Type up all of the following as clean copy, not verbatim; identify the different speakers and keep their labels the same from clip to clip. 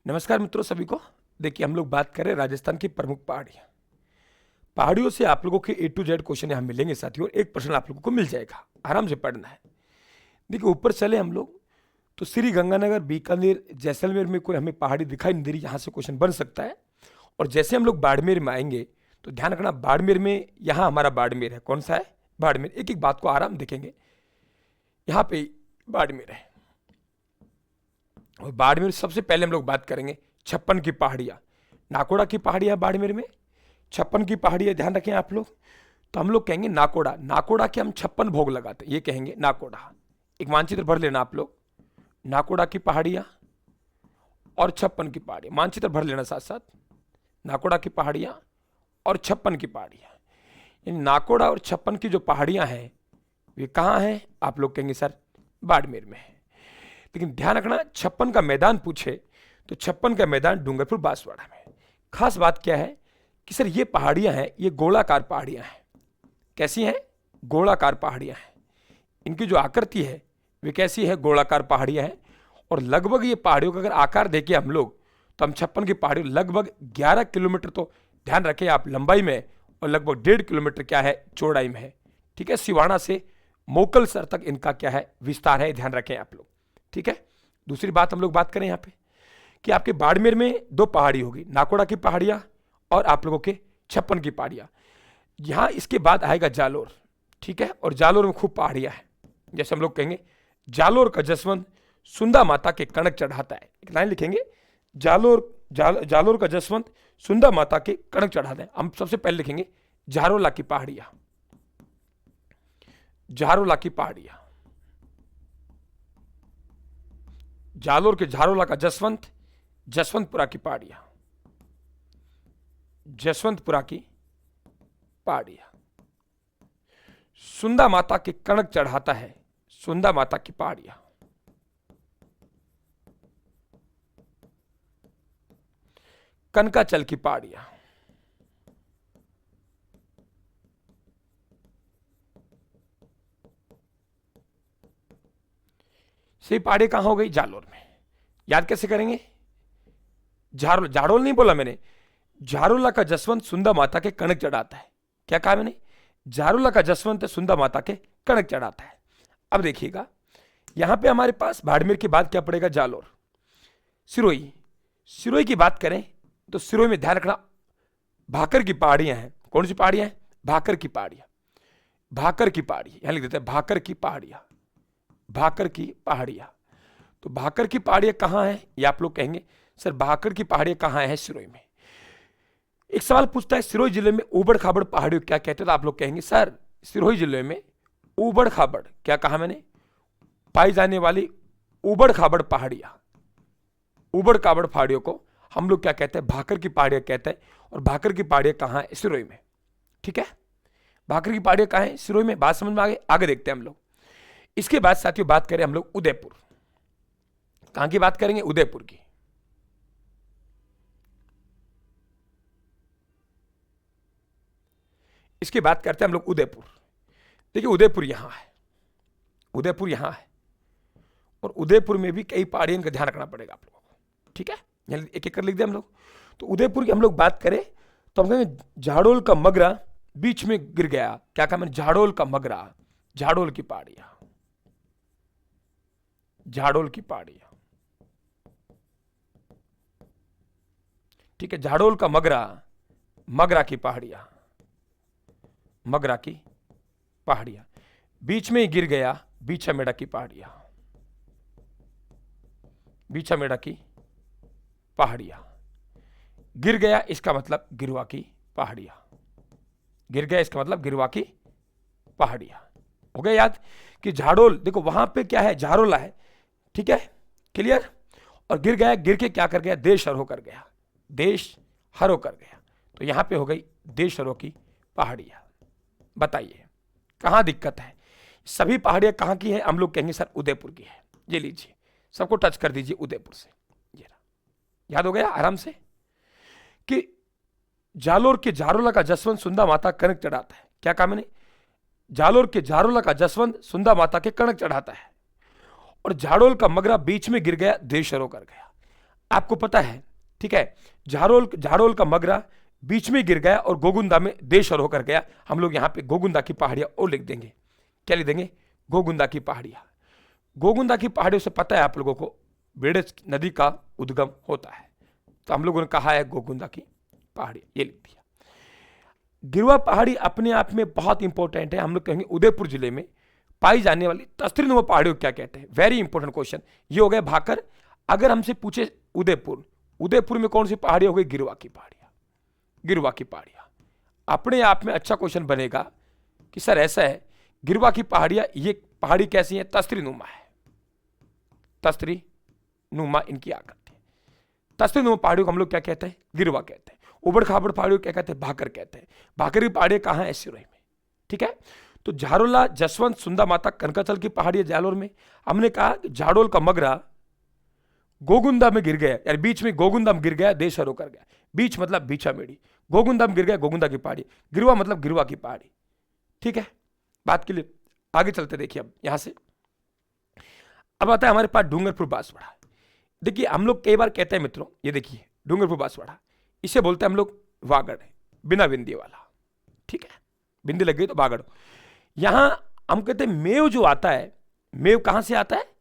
Speaker 1: नमस्कार मित्रों सभी को। देखिए हम लोग बात करें राजस्थान की प्रमुख पहाड़ियों से आप लोगों के A to Z क्वेश्चन यहाँ मिलेंगे साथियों। एक प्रश्न आप लोगों को मिल जाएगा, आराम से पढ़ना है। देखिए ऊपर चले हम लोग तो श्री गंगानगर, बीकानेर, जैसलमेर में कोई हमें पहाड़ी दिखाई नहीं दे रही, यहाँ से क्वेश्चन बन सकता है। और जैसे हम लोग बाड़मेर में आएंगे तो ध्यान रखना, बाड़मेर में यहाँ हमारा बाड़मेर है। कौन सा है? बाड़मेर। एक एक बात को आराम देखेंगे। यहाँ पे बाड़मेर है और बाड़मेर सबसे पहले हम लोग बात करेंगे छप्पन की पहाड़ियाँ। नाकोड़ा की पहाड़ियाँ बाड़मेर में, छप्पन की पहाड़ियाँ ध्यान रखें आप लोग। तो हम लोग कहेंगे नाकोड़ा, नाकोड़ा के हम 56 भोग लगाते हैं, ये कहेंगे नाकोड़ा। एक मानचित्र भर लेना आप लोग, नाकोड़ा की पहाड़ियाँ और छप्पन की पहाड़ियाँ, मानचित्र भर लेना साथ साथ। नाकोड़ा की पहाड़ियाँ और छप्पन की पहाड़ियाँ, इन नाकोड़ा और छप्पन की जो पहाड़ियाँ हैं वे कहाँ हैं? आप लोग कहेंगे सर बाड़मेर में है। लेकिन ध्यान रखना, 56 का मैदान पूछे तो 56 का मैदान डूंगरपुर बांसवाड़ा में। खास बात क्या है कि सर ये पहाड़ियां हैं, ये गोलाकार पहाड़ियां हैं। कैसी हैं? गोलाकार पहाड़ियां हैं। इनकी जो आकृति है वे कैसी है? गोलाकार पहाड़ियां हैं। और लगभग ये पहाड़ियों का अगर आकार देखें हम लोग तो हम 56 की पहाड़ियों लगभग 11 किलोमीटर, तो ध्यान रखें आप, लंबाई में, और लगभग 1.5 किलोमीटर क्या है? चौड़ाई में है। ठीक है, सिवाना से मोकलसर तक इनका क्या है? विस्तार है, ध्यान रखें आप लोग। ठीक है, दूसरी बात हम लोग बात करें यहाँ पे कि आपके बाड़मेर में 2 पहाड़ी होगी, नाकोड़ा की पहाड़ियाँ और आप लोगों के 56 की पहाड़ियाँ। यहाँ इसके बाद आएगा जालोर। ठीक है, और जालोर में खूब पहाड़ियाँ हैं। जैसे हम लोग कहेंगे जालोर का जसवंत सुंदा माता के कणक चढ़ाता है। एक लाइन लिखेंगे, जालोर का जसवंत सुंदा माता के कणक चढ़ाता है। हम सबसे पहले लिखेंगे झारोला की पहाड़ियाँ, झारोला की पहाड़ियाँ। जालोर के झारोला का जसवंत, जसवंतपुरा की पहाड़ियां, जसवंतपुरा की पहाड़ियां। सुंदा माता के कणक चढ़ाता है, सुंदा माता की पहाड़ियां। कनकाचल की पहाड़ियां, से पहाड़ी कहां हो गई? जालोर में। याद कैसे करेंगे? झाड़ोल नहीं बोला मैंने, झारोला का जसवंत सुंदा माता के कणक चढ़ाता है। क्या कहा मैंने? झारोला का जसवंत सुंदा माता के कणक चढ़ाता है। अब देखिएगा, यहां पे हमारे पास बाड़मेर के बाद क्या पड़ेगा? जालोर। सिरोही, सिरोही की बात करें तो सिरोही में ध्यान रखना भाकर की पहाड़ियां हैं। कौन सी पहाड़ियां हैं? भाकर की पहाड़ियां, भाकर की पहाड़ी, यहां लिख देते हैं भाकर की पहाड़ियां, भाकर की पहाड़ियां। तो भाकर की पहाड़ियां कहां हैं? ये आप लोग कहेंगे सर भाकर की पहाड़ियां कहां हैं? सिरोही में। एक सवाल पूछता है सिरोही जिले में ऊबड़ खाबड़ पहाड़ियों क्या कहते हैं? तो आप लोग कहेंगे सर सिरोही जिले में ऊबड़ खाबड़, क्या कहा मैंने? पाई जाने वाली ऊबड़ खाबड़ पहाड़ियां, ऊबड़ खाबड़ पहाड़ियों को हम लोग क्या कहते हैं? भाकर की पहाड़ियां कहते हैं। और भाकर की पहाड़ियां कहां है? सिरोही में। ठीक है, भाकर की पहाड़ियां कहां है? सिरोही में। बात समझ में आ गई? आगे देखते हैं हम लोग। इसके बाद साथियों बात करें हम लोग उदयपुर। कहां की बात करेंगे? उदयपुर की। इसकी बात करते हैं हम लोग उदयपुर। देखिए उदयपुर यहां है, उदयपुर यहां है, और उदयपुर में भी कई पहाड़ियों का ध्यान रखना पड़ेगा आप लोगों को। ठीक है, एक एक कर लिख दे हम लोग। तो उदयपुर की हम लोग बात करें तो हम कहेंगे झाड़ोल का मगरा बीच में गिर गया। क्या कहा मैंने? झाड़ोल का मगरा, झाड़ोल की पहाड़ियां, झाड़ोल की पहाड़ियां। ठीक है, झाड़ोल का मगरा, मगरा की पहाड़ियां, मगरा की पहाड़ियां। बीच में ही गिर गया बीछा मेड़ा की पहाड़ियां, बीछा मेड़ा की पहाड़ियां। गिर गया इसका मतलब गिरवा की पहाड़ियां, गिर गया इसका मतलब गिरवा की पहाड़ियां। हो गया याद कि झाड़ोल, देखो वहां पे क्या है? झारोला है। ठीक है, क्लियर। और गिर गया, गिर के क्या कर गया? देश हर होकर गया, देश हर होकर गया। तो यहां पे हो गई देश हरों की पहाड़ियां। बताइए कहां दिक्कत है? सभी पहाड़ियां कहां की है? हम लोग कहेंगे सर उदयपुर की है। ये लीजिए, सबको टच कर दीजिए उदयपुर से। ये याद हो गया आराम से कि जालोर के झारोला का जसवंत सुंदा माता कणक चढ़ाता है। क्या कहा मैंने? जालोर के झारोला का जसवंत सुंदा माता के कणक चढ़ाता है। और झाड़ोल का मगरा बीच में गिर गया, देश हरो कर गया। आपको पता है, ठीक है, झाड़ोल का मगरा बीच में गिर गया और गोगुंदा में देशर होकर गया। हम लोग यहां पे गोगुंदा की पहाड़ियां और लिख देंगे। क्या लिख देंगे? गोगुंदा की पहाड़ियां। गोगुंदा की पहाड़ियों से पता है आप लोगों को बेड़ज नदी का उद्गम होता है, तो हम लोगों ने कहा है गोगुंदा की पहाड़ी, ये लिख दिया। गिरवा पहाड़ी अपने आप में बहुत इंपॉर्टेंट है। हम लोग कहेंगे उदयपुर जिले में पाई जाने वाली तस्त्रीनुमा पहाड़ियों को क्या कहते हैं? वेरी इंपॉर्टेंट क्वेश्चन ये हो गया भाकर। अगर हमसे पूछे उदयपुर में कौन सी पहाड़ी हो गई? गिरवा की पहाड़ियां। गिरवा की पहाड़ियां अपने आप में अच्छा क्वेश्चन बनेगा कि सर ऐसा है, गिरवा की पहाड़ियां, ये पहाड़ी कैसी है? तस्त्रीनुमा है, तस्त्रीनुमा इनकी आकृति है। तस्त्रीनुमा पहाड़ियों को हम लोग क्या कहते हैं? गिरवा कहते हैं। उबड़ खाबड़ पहाड़ियों को क्या कहते हैं? भाकर कहते हैं। भाकर की पहाड़ियां कहां है? सिरोही में, ठीक है। तो झारोला, जसवंत, सुंदा माता, कनकाचल की पहाड़ी है जालोर में। हमने कहा झाड़ोल का मगरा गोगुंदा में गिर गया, यार बीच में गोगुंदा में गिर गया, देशर होकर गया। बीच मतलब बीछा मेड़ी, गोगुंदा में गिर गया, गोगुंदा की पहाड़ी। गिरवा मतलब गिरवा की पहाड़ी, ठीक है। बात के लिए आगे चलते, देखिए अब यहां से अब आता है हमारे पास डूंगरपुर बांसवाड़ा। देखिए हम लोग कई बार कहते हैं मित्रों, ये देखिए डूंगरपुर बांसवाड़ा, इसे बोलते हैं हम लोग वागड़, बिना बिंदी वाला, ठीक है। बिंदी लग गई तो वागड़। यहां हम कहते हैं मेव जो आता है, मेव कहां से आता है?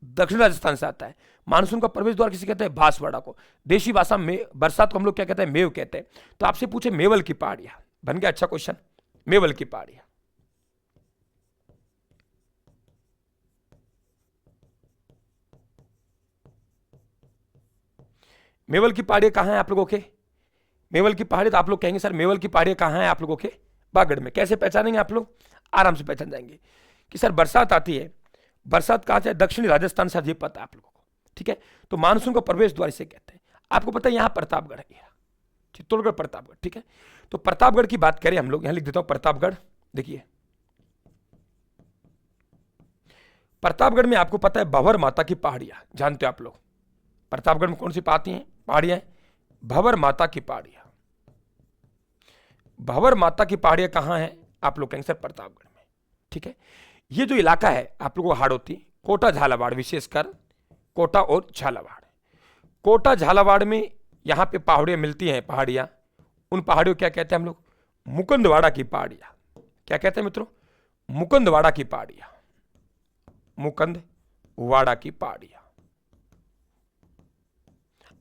Speaker 1: दक्षिण राजस्थान से आता है। मानसून का प्रवेश द्वार किसे कहते हैं? बांसवाड़ा को। देशी भाषा में बरसात को हम लोग क्या कहते हैं? मेव कहते हैं। तो आपसे पूछे मेवल की पहाड़ियां, बन गया अच्छा क्वेश्चन, मेवल की पहाड़ियां। मेवल की पहाड़ियां कहां है आप लोगों के? मेवल की पहाड़ी, तो आप लोग कहेंगे सर मेवल की पहाड़ियां कहां है आप लोगों के? बागड़ में। कैसे पहचानेंगे आप लोग? आराम से पहचान जाएंगे कि सर बरसात आती है, बरसात कहां से? दक्षिणी राजस्थान से, ये पता है आप लोगों को, ठीक है। तो मानसून का प्रवेश द्वार इसे कहते हैं। आपको पता है यहां प्रतापगढ़ है, चित्तौड़गढ़, प्रतापगढ़, ठीक है। तो प्रतापगढ़ की बात करें हम लोग, यहां लिख देता हूं प्रतापगढ़। देखिए प्रतापगढ़ में आपको पता है भंवर माता की पहाड़ियां, जानते हो आप लोग? प्रतापगढ़ में कौन सी पाती हैं पहाड़ियां? भंवर माता की पहाड़ियां। भंवर माता की पहाड़ियां कहां हैं? आप लोग कहेंगे सर प्रतापगढ़ में, ठीक है। ये जो इलाका है आप लोगों को हाड़ौती, कोटा, झालावाड़, विशेषकर कोटा और झालावाड़। कोटा झालावाड़ में यहां पे पहाड़ियां मिलती हैं, पहाड़ियां। उन पहाड़ियों क्या कहते हैं हम लोग? मुकुंदवाड़ा की पहाड़ियां। क्या कहते हैं मित्रों? मुकुंदवाड़ा की पहाड़ियां, मुकुंदवाड़ा की पहाड़ियां।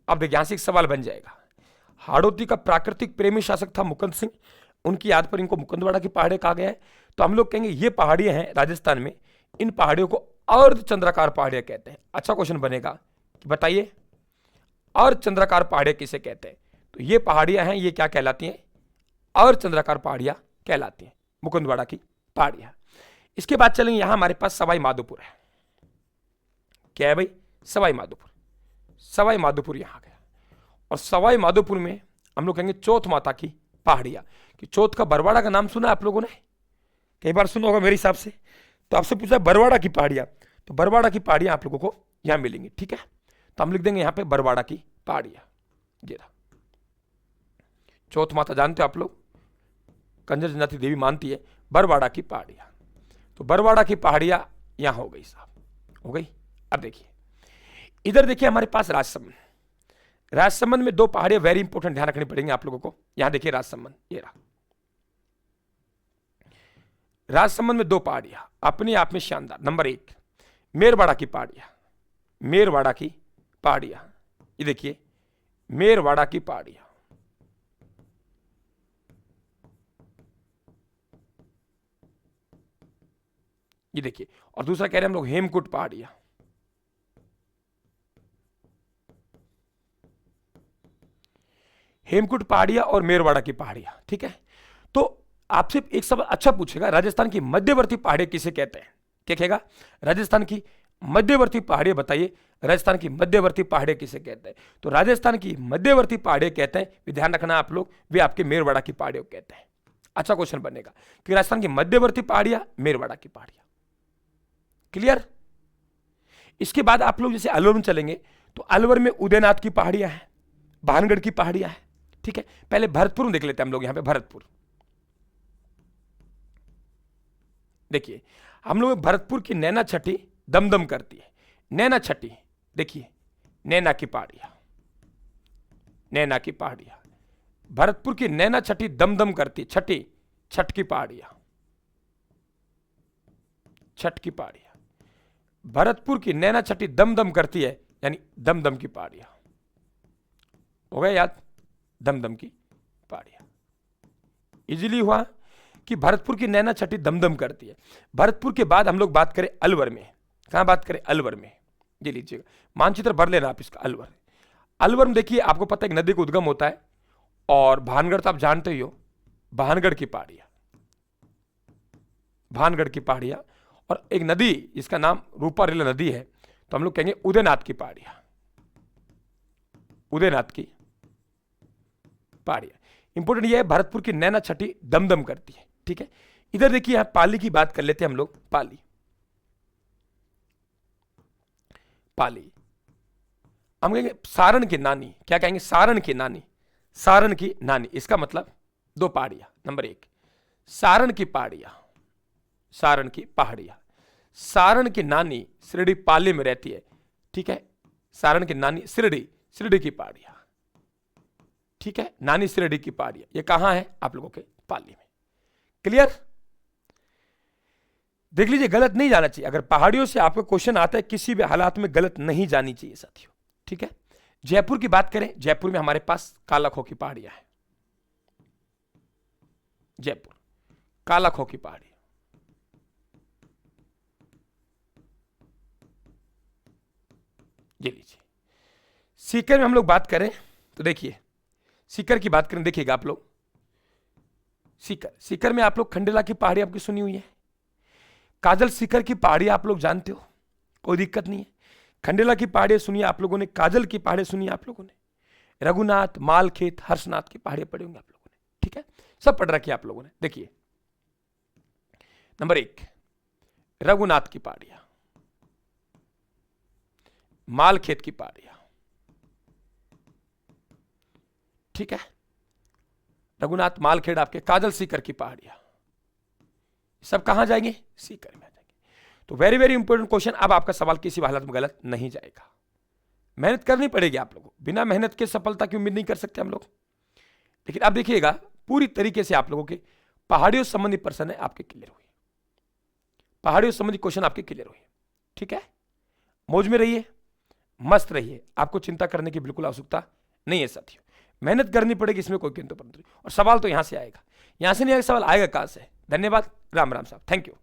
Speaker 1: अब देखिए यहां से एक सवाल बन जाएगा, हाड़ौती का प्राकृतिक प्रेमी शासक था मुकुंद सिंह, उनकी याद पर इनको मुकुंदवाड़ा की पहाड़ियां कहा गया है। तो हम लोग कहेंगे ये पहाड़ियां हैं राजस्थान में, इन पहाड़ियों को अर्धचंद्राकार पहाड़ियां कहते हैं। अच्छा क्वेश्चन बनेगा कि बताइए अर्धचंद्राकार पहाड़ियां किसे कहते हैं? तो ये पहाड़ियां हैं, ये क्या कहलाती हैं? अर्धचंद्राकार पहाड़ियां कहलाती हैं, मुकुंदवाड़ा की पहाड़ियां। इसके बाद चलेंगे, यहां हमारे पास सवाई माधोपुर है। क्या है भाई? सवाई माधोपुर। सवाई माधोपुर यहां गया, और सवाई माधोपुर में हम लोग कहेंगे चौथ माता की पहाड़ियां। कि चौथ का बरवाड़ा का नाम सुना आप लोगों ने? कई बार सुना होगा मेरे हिसाब से। तो आपसे पूछा बरवाड़ा की पहाड़ियां, तो बरवाड़ा की पहाड़ियां आप लोगों को यहां मिलेंगी, ठीक है। तो हम लिख देंगे यहां पे बरवाड़ा की पहाड़ियां। ये रहा चौथ माता, जानते हो आप लोग, कंजर जनजाति देवी मानती है, बरवाड़ा की पहाड़ियां। तो बरवाड़ा की पहाड़ियां यहां हो गई साहब, हो गई। अब देखिए इधर देखिए हमारे पास राजसमंद। राजसमंद में दो पहाड़ियां वेरी इंपॉर्टेंट, ध्यान रखनी पड़ेंगे आप लोगों को। यहां देखिए राजसमंद, ये रहा राजसमंद में दो पहाड़ियां अपने आप में शानदार। नंबर एक मेरवाड़ा की पहाड़ियां, मेरवाड़ा की पहाड़ियां, ये देखिए मेरवाड़ा की पहाड़ियां। ये देखिए, और दूसरा कह रहे हैं हम लोग हेमकुट पहाड़ियां। हेमकुट पहाड़ियां और मेरवाड़ा की पहाड़ियां, ठीक है। तो आपसे एक सवाल अच्छा पूछेगा, राजस्थान की मध्यवर्ती पहाड़ियां किसे कहते हैं? क्या कहेगा? राजस्थान की मध्यवर्ती पहाड़ियां बताइए, राजस्थान की मध्यवर्ती पहाड़ियां किसे कहते हैं? तो राजस्थान की मध्यवर्ती पहाड़ियां कहते हैं, ध्यान रखना आप लोग, वे आपके मेरवाड़ा की पहाड़ियों कहते हैं। अच्छा क्वेश्चन बनेगा कि राजस्थान की मध्यवर्ती पहाड़ियां, मेरवाड़ा की पहाड़ियां। क्लियर? इसके बाद आप लोग जैसे अलवर में चलेंगे, तो अलवर में उदयनाथ की पहाड़ियां हैं, भानगढ़ की पहाड़ियां हैं, ठीक है। पहले भरतपुर में देख लेते हैं हम लोग, यहां पे भरतपुर देखिए, हम लोग भरतपुर की नैना छठी दमदम करती है। नैना छठी देखिए, नैना की पहाड़ियां, नैना की पहाड़ियां। भरतपुर की नैना छठी दमदम करती, छठी छठ की पहाड़ियां, छठ की पहाड़ियां। भरतपुर की नैना छठी दमदम करती है, यानी दमदम की पहाड़ियां। हो गया याद, दमदम की पहाड़ियां। इजीली हुआ कि भरतपुर की नैना छठी दमदम करती है। भरतपुर के बाद हम लोग बात करें अलवर में। कहां बात करें? अलवर में। ये लीजिएगा, मानचित्र भर लेना आप इसका। अलवर, अलवर में देखिए, आपको पता है एक नदी का उद्गम होता है, और भानगढ़ तो आप जानते ही हो, भानगढ़ की पहाड़ियां, भानगढ़ की पहाड़ियां। और एक नदी जिसका नाम रूपारेला नदी है, तो हम लोग कहेंगे उदयनाथ की पहाड़ियां, उदयनाथ की पहाड़ियां। इंपोर्टेंट यह है, भरतपुर की नैना छठी दमदम करती है। ठीक है, इधर देखिए, यहां पाली की बात कर लेते हैं हम लोग। पाली, पाली हम कहेंगे सारण की नानी। क्या कहेंगे? सारण की नानी, सारण की नानी। इसका मतलब दो पहाड़ियां। नंबर एक, सारण की पहाड़ियां, सारण की पहाड़ियां। सारण की नानी शिरडी पाली में रहती है। ठीक है, सारण की नानी शिरडी, शिरडी की पहाड़ियां। ठीक है, नानी शिरडी की पहाड़ियां, ये कहां है? आप लोगों के पाली में। क्लियर? देख लीजिए, गलत नहीं जाना चाहिए। अगर पहाड़ियों से आपको क्वेश्चन आता है, किसी भी हालात में गलत नहीं जानी चाहिए साथियों। ठीक है, जयपुर की बात करें, जयपुर में हमारे पास कालाखो की पहाड़ियां हैं। जयपुर कालाखो की पहाड़ी, ये लीजिए। सीकर में हम लोग बात करें तो देखिए, सीकर की बात करें, देखिएगा आप लोग, सीकर, सीकर में आप लोग खंडेला की पहाड़ी आपकी सुनी हुई है। काजल सीकर की पहाड़ी आप लोग जानते हो, कोई दिक्कत नहीं है। खंडेला की पहाड़ी सुनिए आप लोगों ने, काजल की पहाड़ी सुनिए आप लोगों ने, रघुनाथ, मालखेत, हर्षनाथ की पहाड़ियां पढ़ी होंगी आप लोगों ने। ठीक है, सब पढ़ रखी है आप लोगों ने। देखिए, नंबर एक, रघुनाथ की पहाड़ियां, मालखेत की पहाड़ियां। ठीक है, रघुनाथ, मालखेड़ आपके, काजल सीकर की पहाड़ियां, सब कहां जाएंगे? सीकर में आ जाएंगे। तो वेरी वेरी इंपॉर्टेंट क्वेश्चन। अब आपका सवाल किसी हालत में गलत नहीं जाएगा। मेहनत करनी पड़ेगी आप लोगों को, बिना मेहनत के सफलता की उम्मीद नहीं कर सकते हम लोग। लेकिन अब देखिएगा, पूरी तरीके से आप लोगों के पहाड़ियों संबंधी प्रश्न है आपके क्लियर हुए, पहाड़ियों संबंधी क्वेश्चन आपके क्लियर हुए। ठीक है, मौज में रहिए, मस्त रहिए, आपको चिंता करने की बिल्कुल आवश्यकता नहीं है साथियों। मेहनत करनी पड़ेगी, इसमें कोई किंतु परंतु नहीं। और सवाल तो यहां से आएगा, यहां से नहीं आएगा, सवाल आएगा कहां से? धन्यवाद, राम राम साहब, थैंक यू।